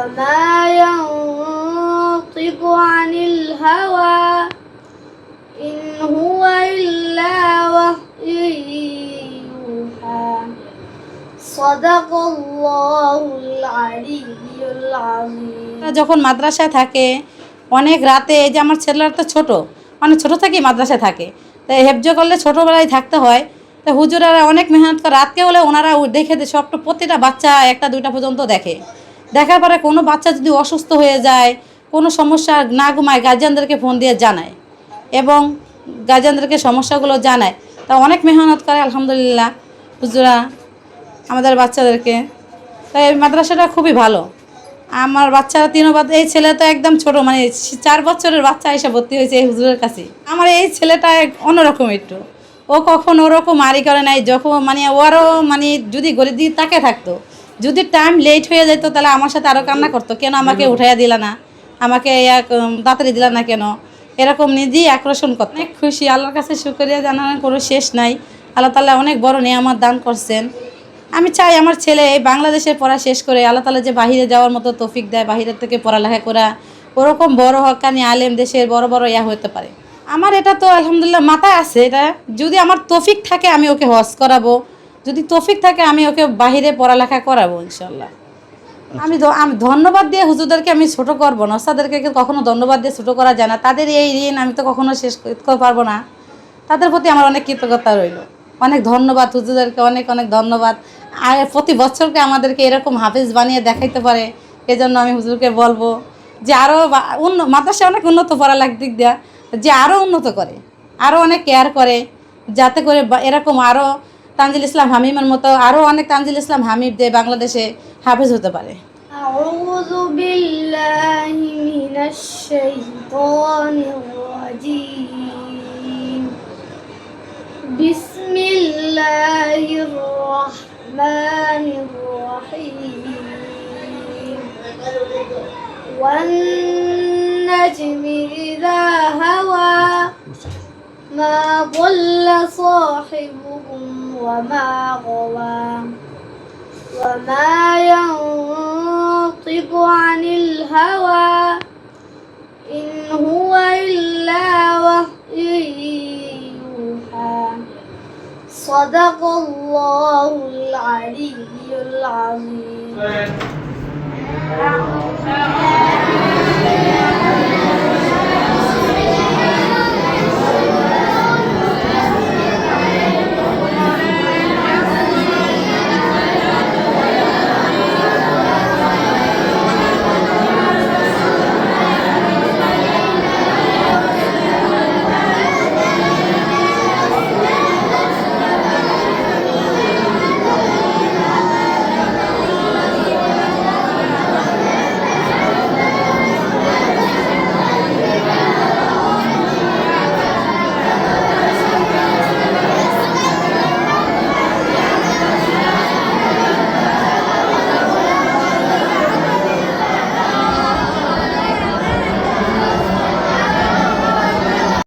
وما ينطق عن الهوى إن هو إلا وحي يوحى صدق الله العلي العظيم। যখন মাদ্রাসায় থাকে অনেক রাতে, এই যে আমার ছেলেরা তো ছোটো, অনেক ছোটো থেকেই মাদ্রাসায় থাকে, তাই হেফজ করলে ছোটোবেলায় থাকতে হয়। তো হুজুরারা অনেক মেহনত করে, রাতকে হলে ওনারা দেখে সবটা প্রতিটা বাচ্চা 1টা 2টা পর্যন্ত দেখে। দেখার পরে কোনো বাচ্চা যদি অসুস্থ হয়ে যায়, কোনো সমস্যা না ঘুমায়, গার্জিয়ানদেরকে ফোন দিয়ে জানায় এবং গার্জিয়ানদেরকে সমস্যাগুলো জানায়। তা অনেক মেহনত করে আলহামদুলিল্লাহ হুজুরা আমাদের বাচ্চাদেরকে। তাই এই মাদ্রাসাটা খুবই ভালো। আমার বাচ্চারা 3 বাদ, এই ছেলে তো একদম ছোটো, মানে 4 বছরের বাচ্চা এসে ভর্তি হয়েছে এই হুজুরের কাছে। আমার এই ছেলেটা অন্যরকম একটু, ও কখন ওরকম আরি করে নাই, যখন মানে ওরও মানে যদি গরিব দিয়ে তাকে থাকতো, যদি টাইম লেট হয়ে যেত তাহলে আমার সাথে আরও কান্না করতো, কেন আমাকে উঠাইয়া দিলা না, আমাকে তাড়াতাড়ি দিলা না কেন, এরকম নিজেই আকর্ষণ করতো। অনেক খুশি, আল্লাহর কাছে শুকরিয়া জানানোর কোনো শেষ নাই। আল্লাহ তাআলা অনেক বড় নিয়ামত দান করছেন। আমি চাই আমার ছেলে এই বাংলাদেশের পড়া শেষ করে আল্লাহ তাআলা যে বাহিরে যাওয়ার মতো তৌফিক দেয়, বাহিরের থেকে পড়ালেখা করা, ওরকম বড় হক্কানি আলেম দেশের বড় বড় হতে পারে। আমার এটা তো আলহামদুলিল্লাহ মাথায় আছে, এটা যদি আমার তৌফিক থাকে আমি ওকে হজ করাবো, যদি তৌফিক থাকে আমি ওকে বাহিরে পড়ালেখা করাবো ইনশাল্লাহ। আমি ধন্যবাদ দিয়ে হুজুরদেরকে আমি ছোটো করবো না, ওস্তাদেরকে কখনো ধন্যবাদ দিয়ে ছোটো করা যায় না। তাদের এই ঋণ আমি তো কখনো শেষ করতে পারবো না। তাদের প্রতি আমার অনেক কৃতজ্ঞতা রইল। অনেক ধন্যবাদ হুজুরদেরকে, অনেক অনেক ধন্যবাদ। আর প্রতি বছরকে আমাদেরকে এরকম হাফেজ বানিয়ে দেখাইতে পারে, এজন্য আমি হুজুরকে বলবো যে আরও মাদ্রাসা অনেক উন্নত পড়ালেখার দিক দেওয়া, যে আরও উন্নত করে, আরও অনেক কেয়ার করে, যাতে করে এরকম আরও তানজিল ইসলাম হামিমের মতো আরও অনেক তানজিল ইসলাম হামিদ দিয়ে বাংলাদেশে হাফেজ হতে পারে। আউযু বিল্লাহি মিনাশ শাইতানির রাজীম। বিসমিল্লাহির রাহমানির রাহিম। ওয়ান নাজমি ইযা হাওয়া মা ضل صاحبكم وما غوى وما ينطق عن الهوى إن هو إلا وحي يوحى صدق الله العلي العظيم।